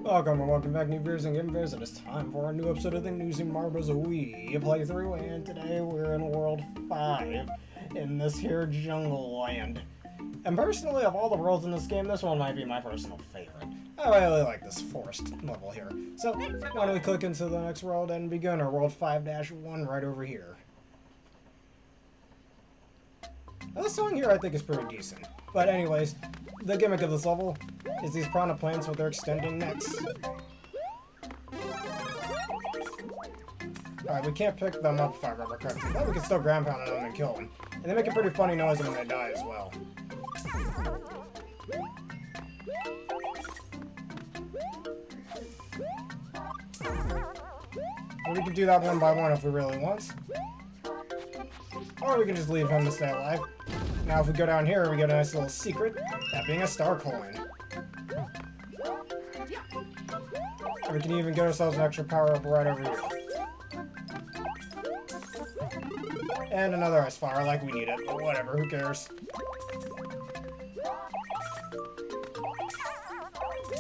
Welcome and welcome back, new viewers and game viewers. It is time for a new episode of the News and Marbles Wii playthrough, and today we're in World 5 in this here jungle land. And personally, of all the worlds in this game, this one might be my personal favorite. I really like this forest level here. So, why don't we click into the next world and begin our World 5-1 right over here. Now, this song here I think is pretty decent. But anyways, the gimmick of this level is these piranha plants with their extending necks. Alright, we can't pick them up if I remember correctly, but we can still ground pound on them and kill them. And they make a pretty funny noise when they die as well. And we can do that one by one if we really want. Or we can just leave him to stay alive. Now if we go down here, we get a nice little secret, that being a star coin. And we can even get ourselves an extra power-up right over here. And another ice fire, like we need it, but whatever, who cares.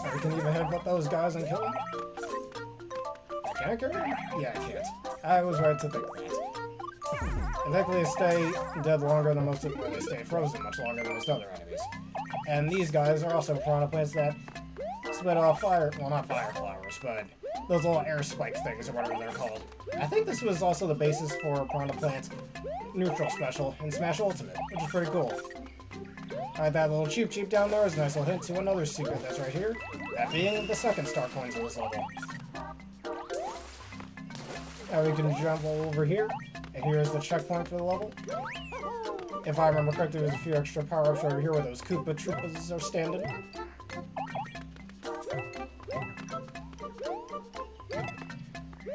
Or we can even headbutt those guys and kill them. Can I kill them? Yeah, I can't. I was right to think that. And technically they stay dead longer than most of them, or they stay frozen much longer than most other enemies. And these guys are also piranha plants that spit off fire, well not fire flowers, but those little air spike things or whatever they're called. I think this was also the basis for Piranha Plant's neutral special in Smash Ultimate, which is pretty cool. Alright, that little cheep cheep down there is a nice little hint to another secret that's right here, that being the second star coins of this level. Now we can jump over here, and here's the checkpoint for the level. If I remember correctly, there's a few extra power-ups over here where those Koopa Troopas are standing.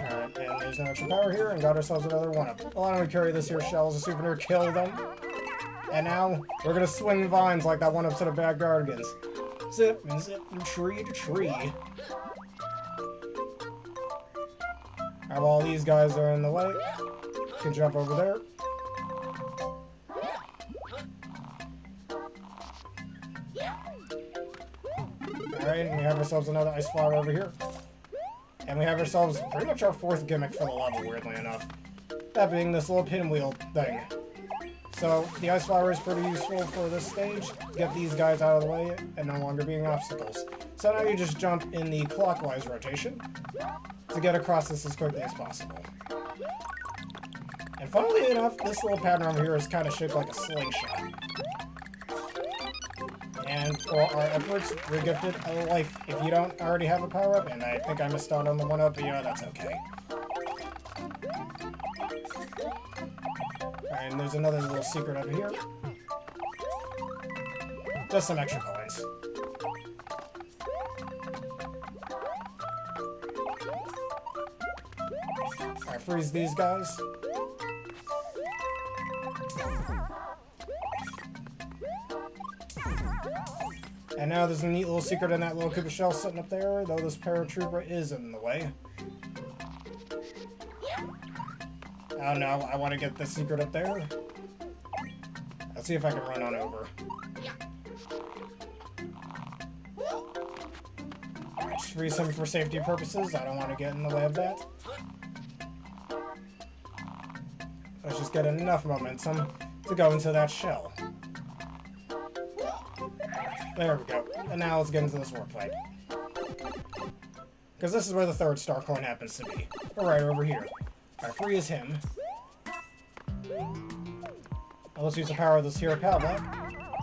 Alright, and there's an extra power here, and got ourselves another one-up. Why don't we carry this here shell as a souvenir, kill them. And now, we're gonna swing vines like that one episode of Bad Guardians. Zip and zip from tree to tree. Alright, while these guys are in the way, we can jump over there. Alright, and we have ourselves another ice flower over here. And we have ourselves pretty much our fourth gimmick for the level, weirdly enough. That being this little pinwheel thing. So, the ice flower is pretty useful for this stage, to get these guys out of the way and no longer being obstacles. So now you just jump in the clockwise rotation to get across this as quickly as possible. And funnily enough, this little pattern over here is kind of shaped like a slingshot. And for our efforts, we're gifted a life if you don't already have a power-up, and I think I missed out on the one-up, but you know, that's okay. Alright, and there's another little secret over here. Just some extra coins. Alright, freeze these guys. And now there's a neat little secret in that little Koopa shell sitting up there, though this paratrooper is in the way. Oh no, I want to get the secret up there. Let's see if I can run on over. Just freeze him for safety purposes, I don't want to get in the way of that. Let's just get enough momentum to go into that shell. There we go. And now let's get into this war fight. Because this is where the third star coin happens to be. We're right over here. Alright, freeze him. Now let's use the power of this hero Palback.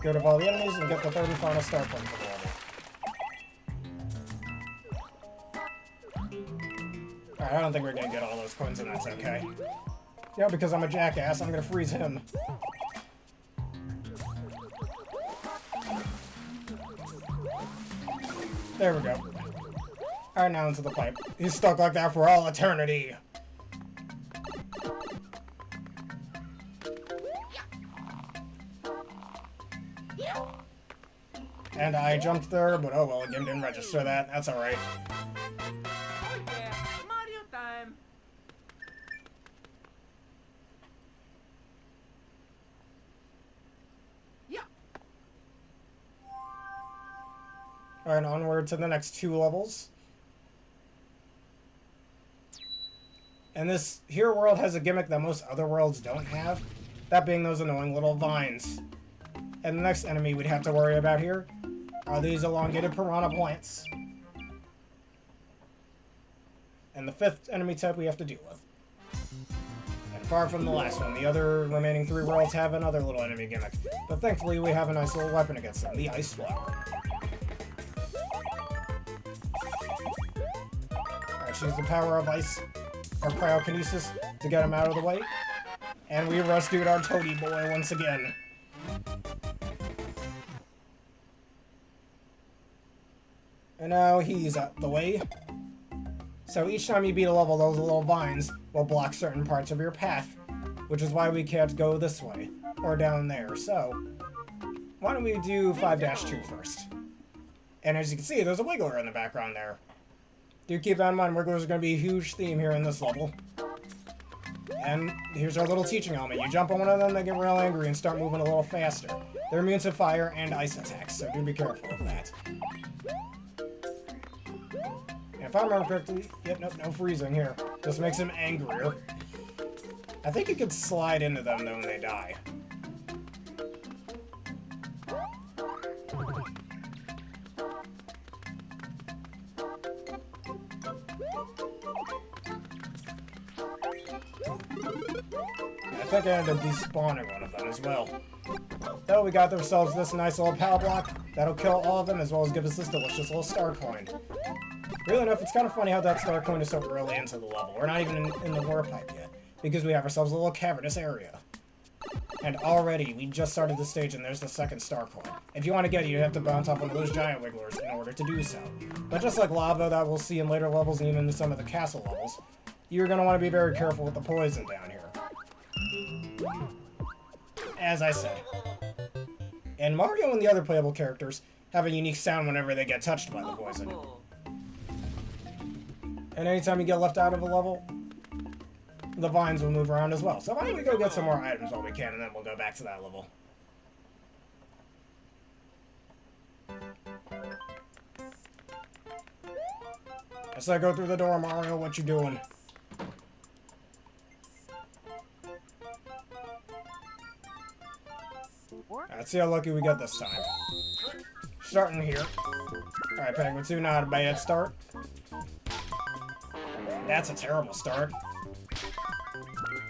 Get rid of all the enemies and get the third and final star coin for the level. Alright, I don't think we're gonna get all those coins, and that's okay. Yeah, because I'm a jackass, I'm gonna freeze him. There we go. Alright, now into the pipe. He's stuck like that for all eternity. And I jumped there, but oh well, the game didn't register that. That's alright. Oh yeah, Mario time! Yeah! Alright, onward to the next two levels. And this here world has a gimmick that most other worlds don't have. That being those annoying little vines. And the next enemy we'd have to worry about here are these elongated piranha plants. And the 5th enemy type we have to deal with. And far from the last one, the other remaining 3 worlds have another little enemy gimmick. But thankfully we have a nice little weapon against them, the Ice Flower. Alright, use the power of ice, or cryokinesis, to get him out of the way. And we rescued our Toady boy once again. And now he's out the way. So each time you beat a level, those little vines will block certain parts of your path, which is why we can't go this way, or down there. So, why don't we do 5-2 first? And as you can see, there's a Wiggler in the background there. Do keep that in mind, Wigglers are going to be a huge theme here in this level. And here's our little teaching element. You jump on one of them, they get real angry and start moving a little faster. They're immune to fire and ice attacks, so do be careful of that. And if I remember correctly, yep, nope, no freezing here. Just makes them angrier. I think you could slide into them, though, when they die. I think I ended up despawning one of them as well. So we got ourselves this nice little power block. That'll kill all of them, as well as give us this delicious little star coin. Really enough, it's kind of funny how that star coin is so early into the level. We're not even in the warpipe yet, because we have ourselves a little cavernous area. And already, we just started the stage and there's the second star coin. If you want to get it, you have to bounce off one of those giant wigglers in order to do so. But just like lava that we'll see in later levels and even in some of the castle levels, you're going to want to be very careful with the poison down here. As I said. And Mario and the other playable characters have a unique sound whenever they get touched by the poison. And anytime you get left out of a level, the vines will move around as well. So why don't we go get some more items while we can, and then we'll go back to that level. As I go through the door, Mario, what you doing? Let's see how lucky we get this time. Starting here. Alright, Penguin 2, not a bad start. That's a terrible start.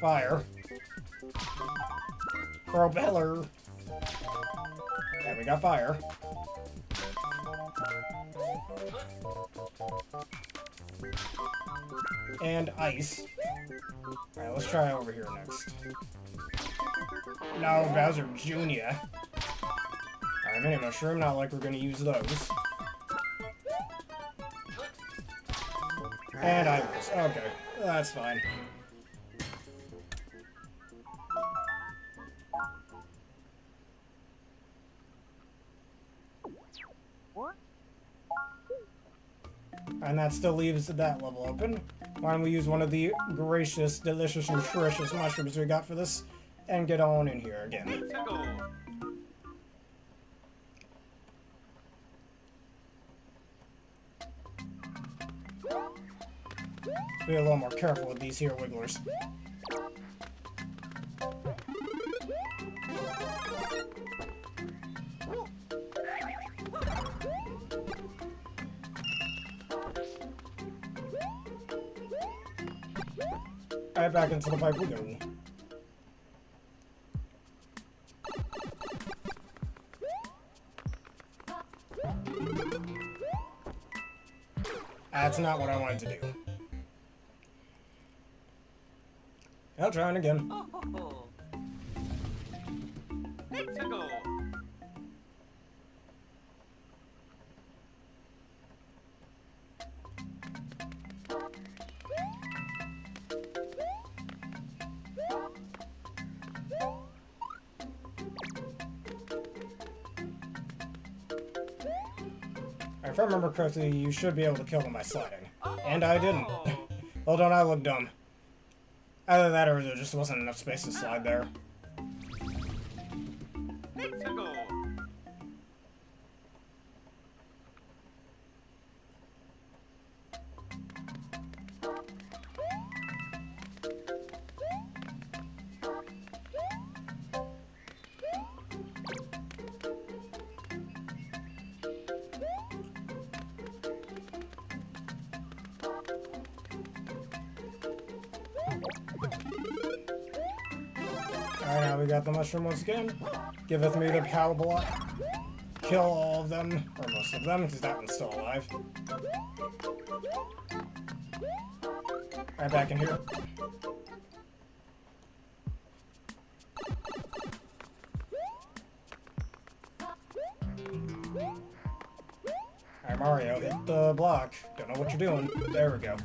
Fire. Propeller. And we got fire. And ice. Alright, let's try over here next. No, Bowser Jr. Alright, mini mushroom, not like we're gonna use those. And I lose. Okay, that's fine. And that still leaves that level open. Why don't we use one of the gracious, delicious, nutritious mushrooms we got for this and get on in here again. Let's be a little more careful with these here wigglers. Alright, back into the pipe we go. That's not what I wanted to do. I'll try it again. If I remember correctly, you should be able to kill them by sliding. And I didn't. Well, don't I look dumb? Either that or there just wasn't enough space to slide there. got the mushroom once again. Giveth me the palatable. Kill all of them, or most of them, because that one's still alive. Right back in here. Alright, Mario, hit the block. Don't know what you're doing. There we go.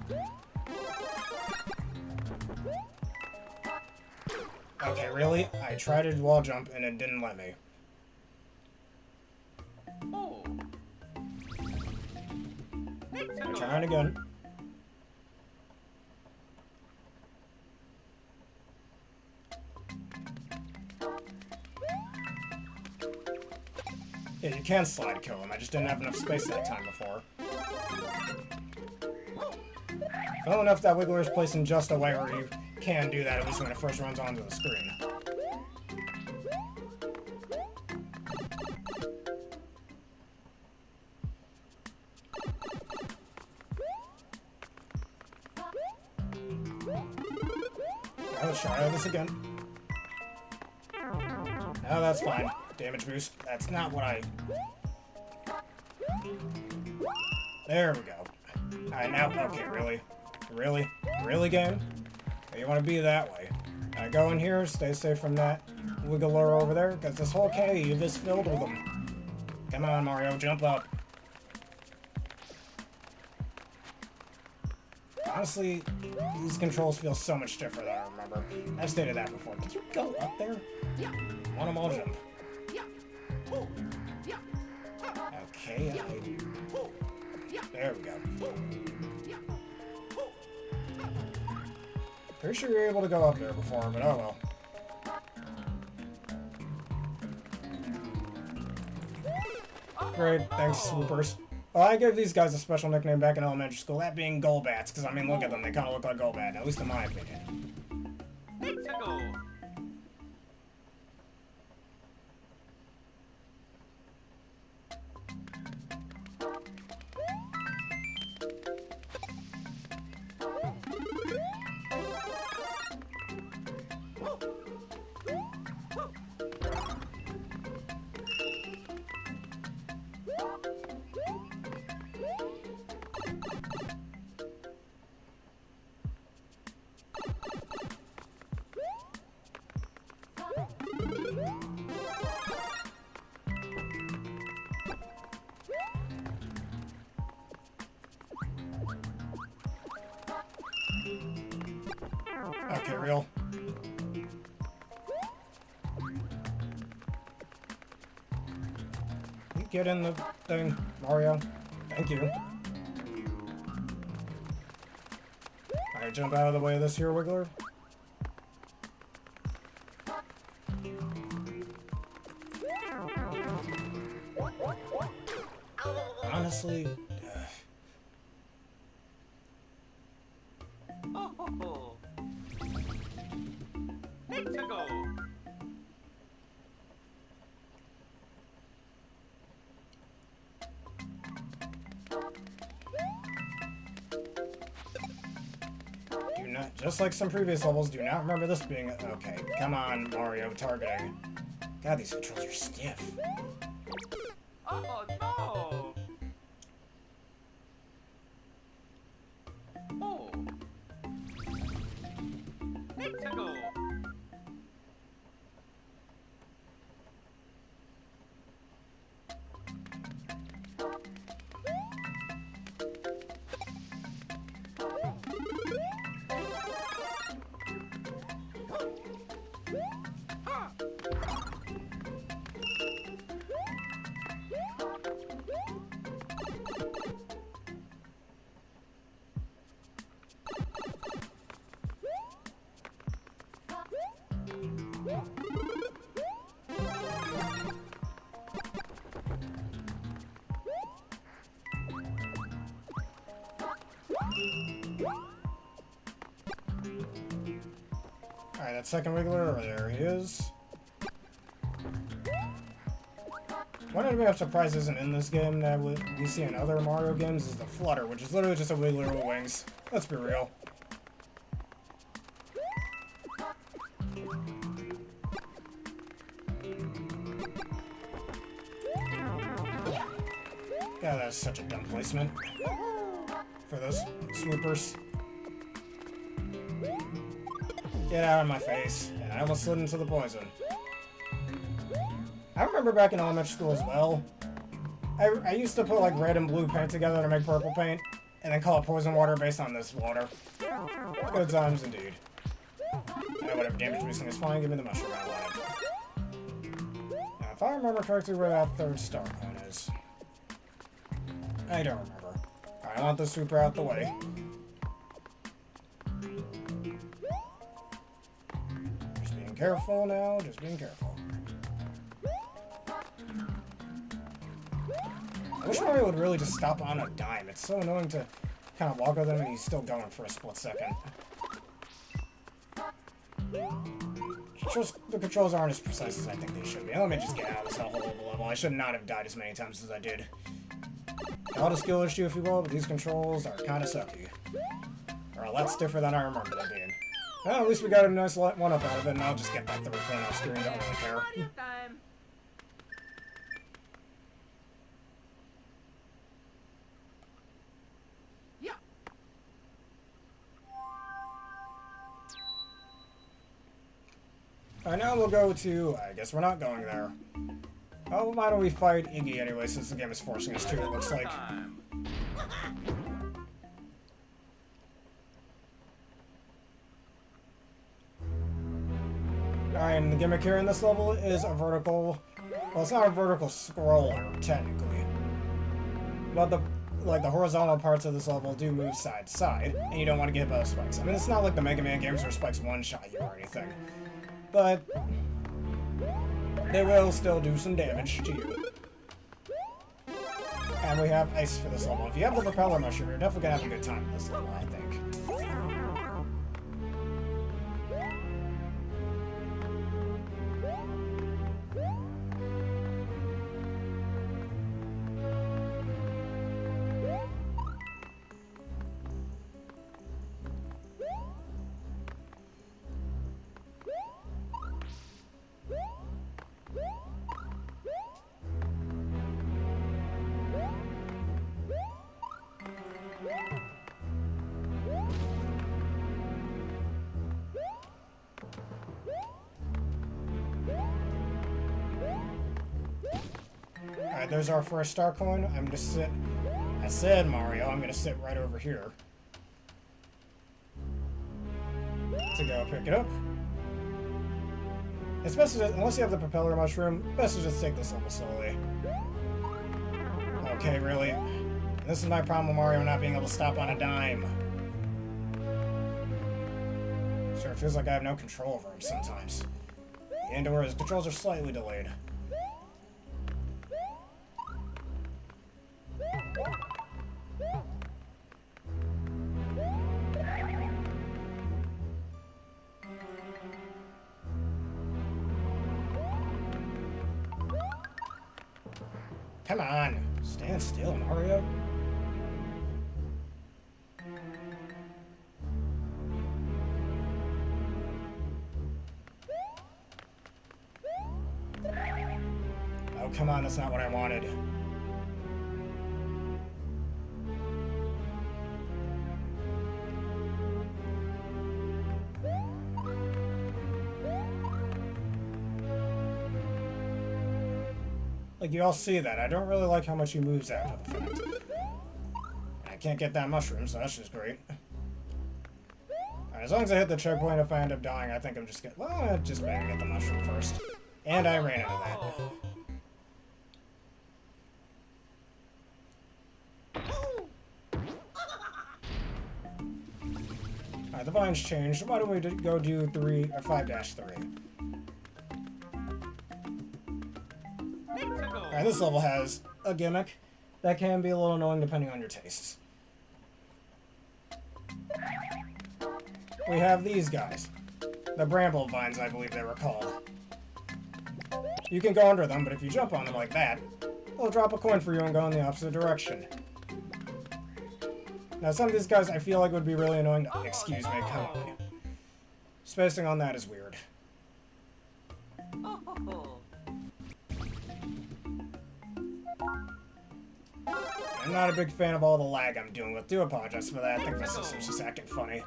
Okay, really? I tried to wall jump and it didn't let me. Oh. I'm trying again. Yeah, you can slide kill him. I just didn't have enough space that time before. I don't know if that Wiggler is placed in just a way where you can do that, at least when it first runs onto the screen. Let's try this again. Oh, that's fine. Damage boost. That's not what I... There we go. Alright, now... Okay, really? Really? Really, game? You want to be that way. Go in here, stay safe from that Wiggler over there, because this whole cave is filled with them. Come on, Mario, jump up. Honestly, these controls feel so much different than I remember. I've stated that before. Did you go up there? Want them all jump. Okay, there we go. Pretty sure you're able to go up there before, but oh well. Great, thanks, swoopers. Well, I gave these guys a special nickname back in elementary school, that being Golbats, because I mean, look at them, they kind of look like Golbat, at least in my opinion. Okay, real. You get in the thing, Mario. Thank you. Alright, jump out of the way of this here, Wiggler. Honestly... Just like some previous levels, do not remember this being... Okay, come on, Mario, targeting. God, these controls are stiff. Oh, no! Oh! Let's go! Alright, that second Wiggler, there he is. One enemy I'm surprised isn't in this game that we see in other Mario games is the Flutter, which is literally just a Wiggler with wings. Let's be real. that is such a dumb placement for those swoopers. Get out of my face. And I almost slid into the poison. I remember back in elementary school as well. I used to put like red and blue paint together to make purple paint, and then call it poison water based on this water. Good times indeed. And whatever damage boosting is fine, give me the mushroom I wanted. Now, if I remember correctly where that third star coin is. I don't remember. Alright, I want this super out the way. Just being careful now, just being careful. I wish Mario would really just stop on a dime. It's so annoying to kind of walk with him and he's still going for a split second. The controls aren't as precise as I think they should be. Let me just get out of this whole level. I should not have died as many times as I did. Not a skill issue, if you will, but these controls are kind of sucky. Or a lot stiffer than I remember them being. Well, at least we got a nice one-up out of it, and I'll just get back the recording off screen. Don't really care. Alright, now we'll go to... I guess we're not going there. Oh, why don't we fight Iggy anyway, since the game is forcing us to, it looks like. Alright, and the gimmick here in this level is a vertical... Well, it's not a vertical scroller, technically. But the horizontal parts of this level do move side to side, and you don't want to get hit by those spikes. I mean, it's not like the Mega Man games where spikes one-shot you or anything. But they will still do some damage to you. And we have ice for this level. If you have the propeller mushroom, you're definitely gonna have a good time in this level, I think. Alright, there's our first star coin. I'm gonna sit... I said, Mario, I'm gonna sit right over here. To go pick it up. It's best to just, unless you have the propeller mushroom, best to just take this level slowly. Okay, really? And this is my problem with Mario not being able to stop on a dime. Sure, it feels like I have no control over him sometimes. And or his controls are slightly delayed. Come on, stand still, Mario. Oh, come on, that's not what I wanted. Like, you all see that. I don't really like how much he moves after the fact. I can't get that mushroom, so that's just great. Alright, as long as I hit the checkpoint, if I end up dying, I think I'm just gonna... Well, I just better get the mushroom first. And I ran into that. Alright, the vine's changed. Why don't we go do 5-3? Alright, this level has a gimmick that can be a little annoying depending on your tastes. We have these guys. The bramble vines, I believe they were called. You can go under them, but if you jump on them like that, they'll drop a coin for you and go in the opposite direction. Now, some of these guys I feel like would be really annoying to... Excuse me, come on. Spacing on that is weird. I'm not a big fan of all the lag I'm dealing with. Do apologize for that. I think the system's just acting funny.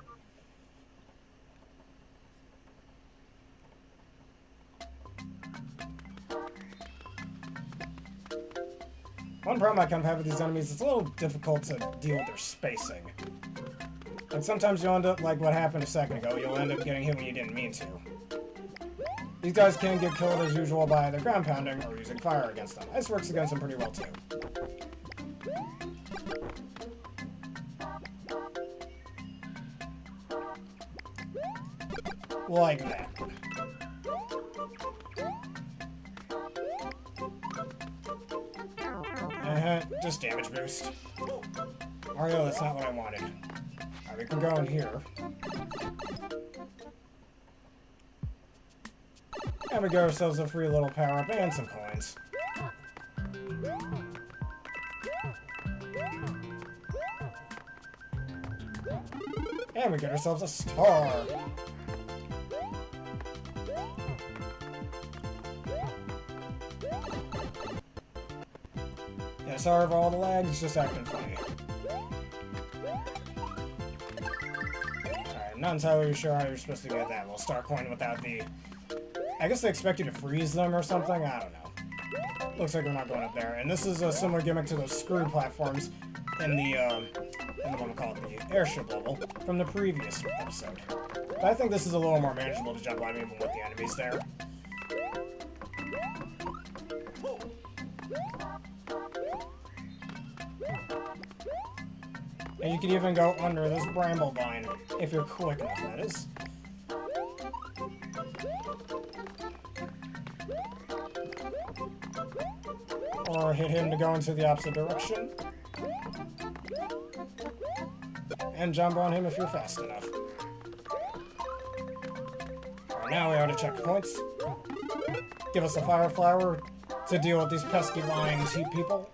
One problem I kind of have with these enemies, it's a little difficult to deal with their spacing. And sometimes you'll end up, like what happened a second ago, you'll end up getting hit when you didn't mean to. These guys can get killed as usual by either ground pounding or using fire against them. Ice works against them pretty well too. Like that. Just damage boost. Mario, that's not what I wanted. Alright, we can go in here. And we get ourselves a free little power-up and some coins. And we get ourselves a star. Yeah, sorry for all the lag, it's just acting funny. Alright, I'm not entirely sure how you're supposed to get that little star coin without the... I guess they expect you to freeze them or something? I don't know. Looks like we're not going up there. And this is a similar gimmick to those screw platforms in the what we call it, the airship level from the previous episode. But I think this is a little more manageable to jump on even with the enemies there. And you can even go under this bramble vine, if you're quick enough, that is. Or hit him to go into the opposite direction. And jump on him if you're fast enough. Alright, now we are to checkpoints. Give us a fire flower to deal with these pesky lion sheep people.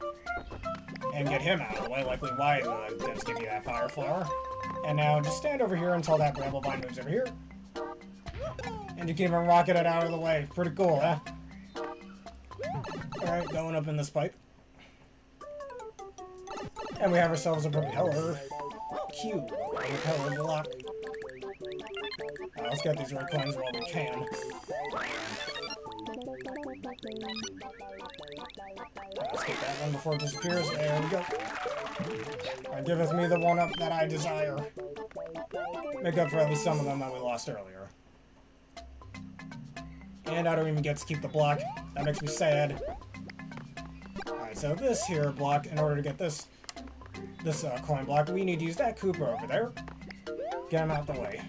And get him out of the way, likely why the devs give you that fire flower. And now just stand over here until that bramble vine moves over here. And you can even rocket it out of the way. Pretty cool, huh? Alright, going up in this pipe. And we have ourselves a propeller. Cube. A propeller block. Let's get these red coins while we can. Let's get that one before it disappears. There we go. Alright, giveth me the one-up that I desire. Make up for at least some of them that we lost earlier. And I don't even get to keep the block. That makes me sad. Alright, so this here block, in order to get this coin block, we need to use that Koopa over there. Get him out the way.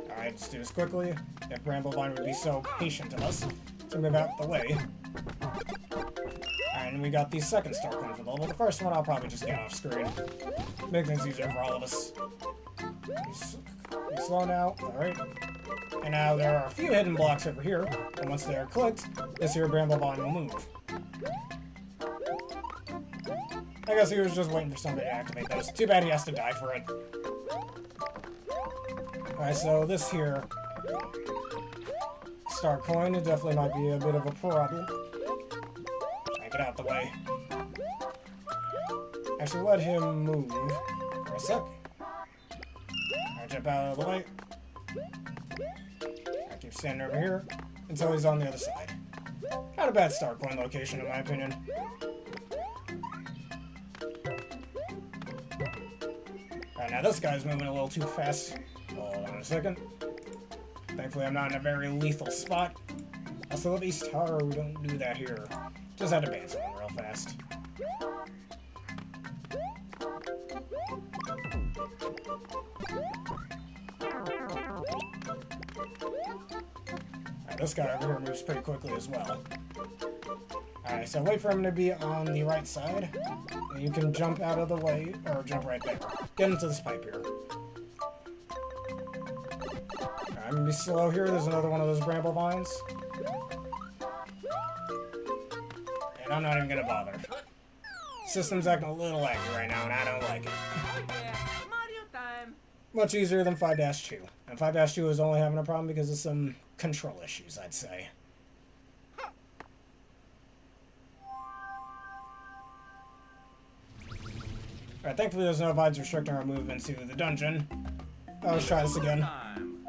Alright, let's do this quickly. If Bramblevine would be so patient of us to move out the way. And we got the second star coin for the level. The first one I'll probably just get off screen. Make things easier for all of us. Be slow now. Alright. And now there are a few hidden blocks over here. And once they are clicked, this here Bramblevine will move. I guess he was just waiting for somebody to activate those. Too bad he has to die for it. Alright, so this here star coin definitely might be a bit of a problem. Alright, get out the way. Actually, let him move for a sec. Alright, jump out of the way. I keep standing over here until he's on the other side. Not a bad star coin location, in my opinion. Alright, now this guy's moving a little too fast. Hold on a second. Thankfully, I'm not in a very lethal spot. Also, with these tower, we don't do that here. Just had to ban someone real fast. Alright, this guy over here moves pretty quickly as well. Alright, so wait for him to be on the right side. And you can jump out of the way, or jump right there. Get into this pipe here. Alright, I'm gonna be slow here. There's another one of those bramble vines. And I'm not even gonna bother. System's acting a little laggy right now, and I don't like it. Yeah, Mario time. Much easier than 5-2. And 5-2 is only having a problem because of some control issues, I'd say. Alright, thankfully there's no vibes restricting our movement to the dungeon. Let's try this again.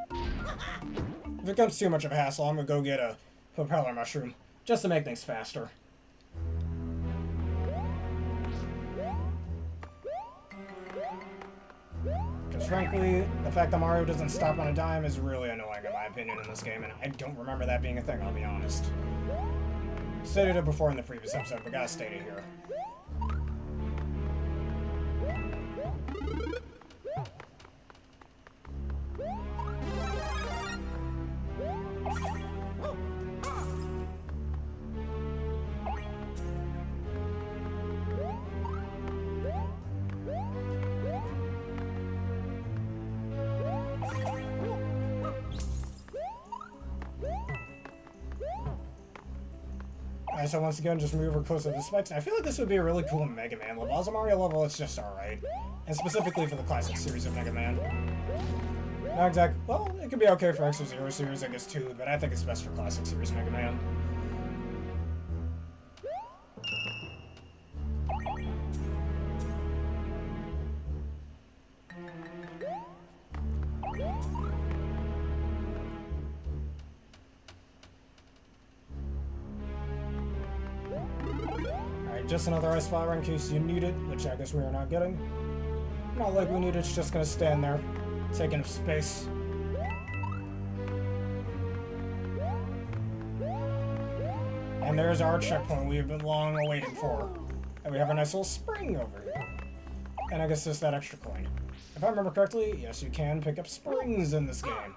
If it becomes too much of a hassle, I'm gonna go get a propeller mushroom, just to make things faster. Because frankly, the fact that Mario doesn't stop on a dime is really annoying in my opinion in this game, and I don't remember that being a thing, I'll be honest. Stated it before in the previous episode, but gotta state it here. Alright, so once again, just move her closer to the spikes. And I feel like this would be a really cool Mega Man level. As a Mario level, it's just alright. And specifically for the classic series of Mega Man. Not exactly. Well, it could be okay for X-Zero series, I guess, too, but I think it's best for classic series Mega Man. Just another ice flower in case you need it, which I guess we are not getting. Not like we need it, it's just gonna stand there, taking up space. And there's our checkpoint we have been long awaiting for. And we have a nice little spring over here. And I guess there's that extra coin. If I remember correctly, yes, you can pick up springs in this game.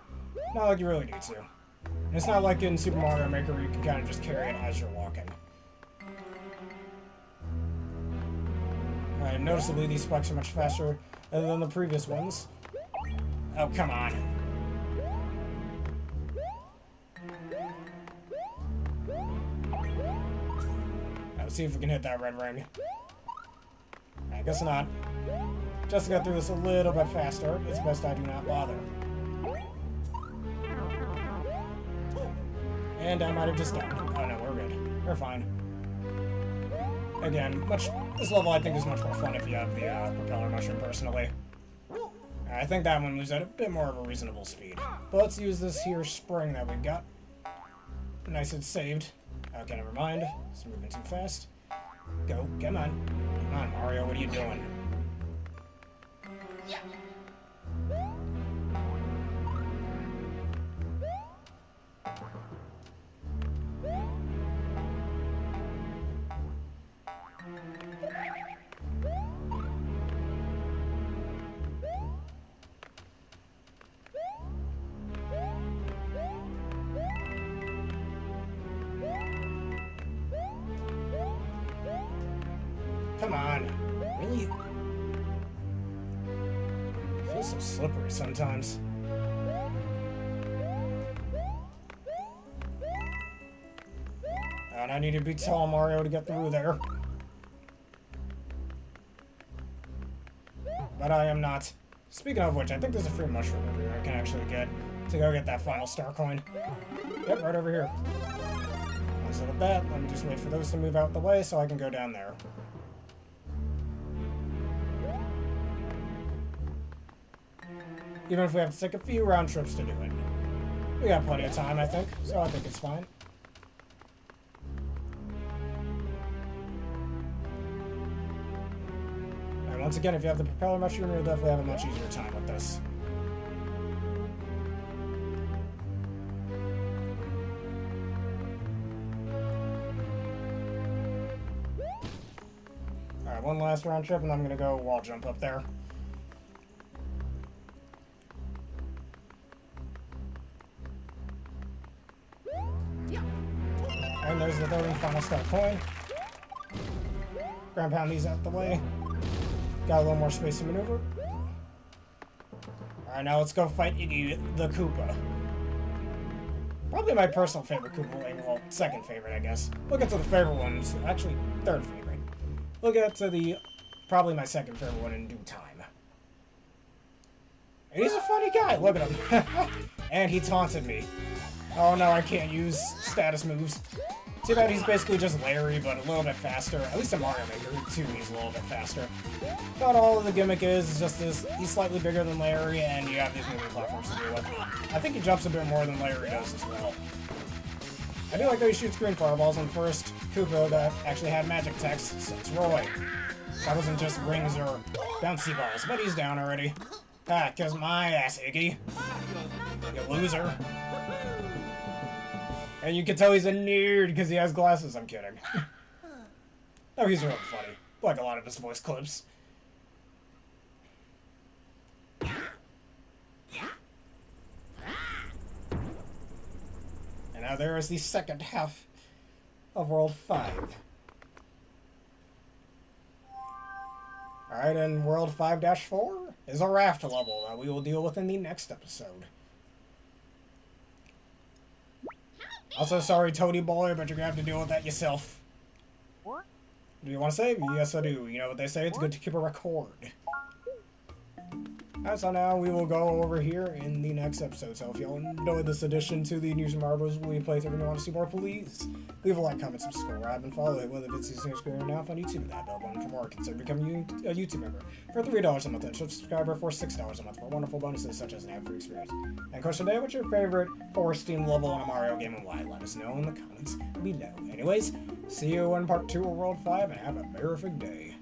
Not like you really need to. And it's not like in Super Mario Maker where you can kind of just carry it as you're walking. Noticeably, these spikes are much faster than the previous ones. Oh, come on. Let's see if we can hit that red ring. I guess not. Just to get through this a little bit faster, it's best I do not bother. And I might have just died. Oh no, we're good. We're fine. Again, this level I think is much more fun if you have the propeller mushroom, personally. I think that one moves at a bit more of a reasonable speed. But let's use this here spring that we've got. Nice, it's saved. Okay, never mind. It's moving too fast. Go, come on. Come on, Mario, what are you doing? Come on. Really? It feels so slippery sometimes. And I need to be tall Mario to get through there. But I am not. Speaking of which, I think there's a free mushroom over here I can actually get to go get that final star coin. Yep, right over here. Instead of that, let me just wait for those to move out the way so I can go down there. Even if we have to take a few round trips to do it. We got plenty of time, I think, so I think it's fine. And once again, if you have the propeller mushroom, you'll definitely have a much easier time with this. Alright, one last round trip, and I'm gonna go wall jump up there. And there's the third and final star coin. Ground pound these out the way. Got a little more space to maneuver. Alright, now let's go fight Iggy the Koopa. Probably my personal favorite Koopaling. Well, second favorite, I guess. We'll get to the favorite ones. Actually, third favorite. We'll get to the probably my second favorite one in due time. And he's a funny guy. Look at him. And he taunted me. Oh no, I can't use status moves. Too bad he's basically just Larry, but a little bit faster. At least in Mario Maker 2, he's a little bit faster. But all of the gimmick is just this, he's slightly bigger than Larry, and you have these moving platforms to deal with. I think he jumps a bit more than Larry does as well. I do like that he shoots green fireballs on the first Koopa that actually had magic text, since Roy. That wasn't just rings or bouncy balls, but he's down already. Ah, kiss my ass, Iggy. You loser. And you can tell he's a nerd because he has glasses. I'm kidding. Oh, he's really funny. Like a lot of his voice clips. And now there is the second half of World 5. Alright, and World 5-4 is a raft level that we will deal with in the next episode. Also, sorry, Toady Boy, but you're gonna have to deal with that yourself. What? Do you want to save? Yes, I do. You know what they say? It's good to keep a record. Alright, so now we will go over here in the next episode. So if y'all enjoyed this addition to the News and Marbles Wii playthrough and you want to see more, please leave a like, comment, subscribe, and follow it, whether it's using screen or now on YouTube. That bell button for more. Consider becoming a YouTube member for $3 a month and a subscriber for $6 a month for wonderful bonuses such as an ad-free experience. And question today, what's your favorite forest theme level in a Mario game and why? Let us know in the comments below. Anyways, see you in part 2 of World 5 and have a terrific day.